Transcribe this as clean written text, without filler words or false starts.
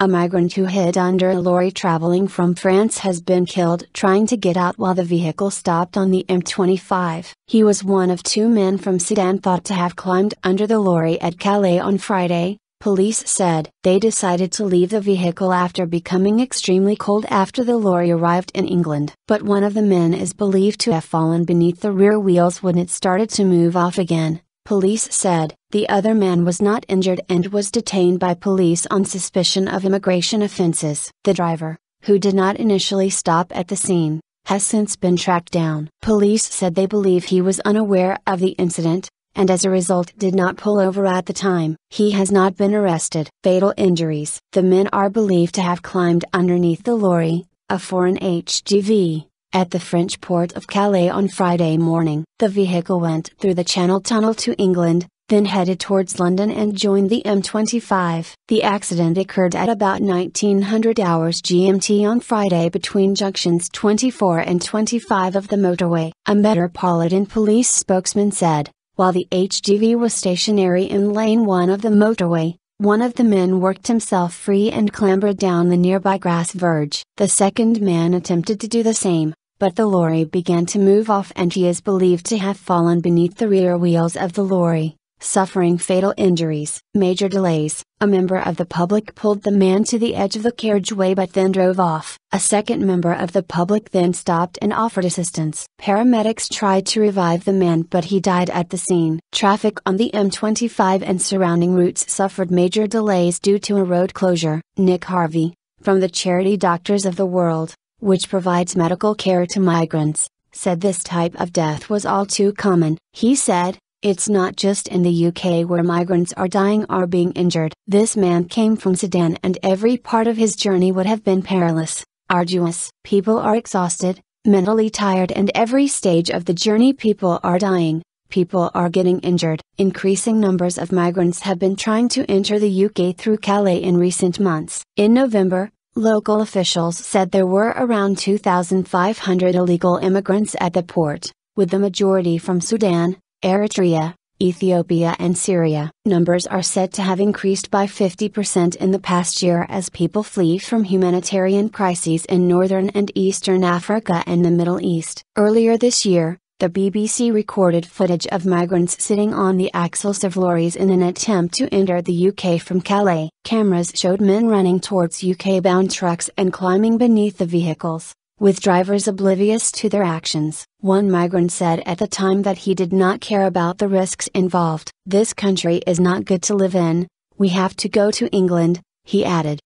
A migrant who hid under a lorry traveling from France has been killed trying to get out while the vehicle stopped on the M25. He was one of two men from Sudan thought to have climbed under the lorry at Calais on Friday, police said. They decided to leave the vehicle after becoming extremely cold after the lorry arrived in England. But one of the men is believed to have fallen beneath the rear wheels when it started to move off again. Police said. The other man was not injured and was detained by police on suspicion of immigration offences. The driver, who did not initially stop at the scene, has since been tracked down. Police said they believe he was unaware of the incident, and as a result did not pull over at the time. He has not been arrested. Fatal injuries. The men are believed to have climbed underneath the lorry, a foreign HGV, at the French port of Calais on Friday morning. The vehicle went through the Channel Tunnel to England, then headed towards London and joined the M25. The accident occurred at about 1900 hours GMT on Friday between junctions 24 and 25 of the motorway. A Metropolitan Police spokesman said, while the HGV was stationary in lane 1 of the motorway, one of the men worked himself free and clambered down the nearby grass verge. The second man attempted to do the same, but the lorry began to move off and he is believed to have fallen beneath the rear wheels of the lorry, suffering fatal injuries. Major delays. A member of the public pulled the man to the edge of the carriageway but then drove off. A second member of the public then stopped and offered assistance. Paramedics tried to revive the man but he died at the scene. Traffic on the M25 and surrounding routes suffered major delays due to a road closure. Nick Harvey, from the charity Doctors of the World, which provides medical care to migrants, said this type of death was all too common. He said, "It's not just in the UK where migrants are dying or being injured." This man came from Sudan and every part of his journey would have been perilous, arduous. People are exhausted, mentally tired, and every stage of the journey people are dying, people are getting injured. Increasing numbers of migrants have been trying to enter the UK through Calais in recent months. In November, local officials said there were around 2,500 illegal immigrants at the port, with the majority from Sudan, Eritrea, Ethiopia and Syria. Numbers are said to have increased by 50% in the past year as people flee from humanitarian crises in northern and eastern Africa and the Middle East. Earlier this year, the BBC recorded footage of migrants sitting on the axles of lorries in an attempt to enter the UK from Calais. Cameras showed men running towards UK-bound trucks and climbing beneath the vehicles, with drivers oblivious to their actions. One migrant said at the time that he did not care about the risks involved. "This country is not good to live in, we have to go to England," he added.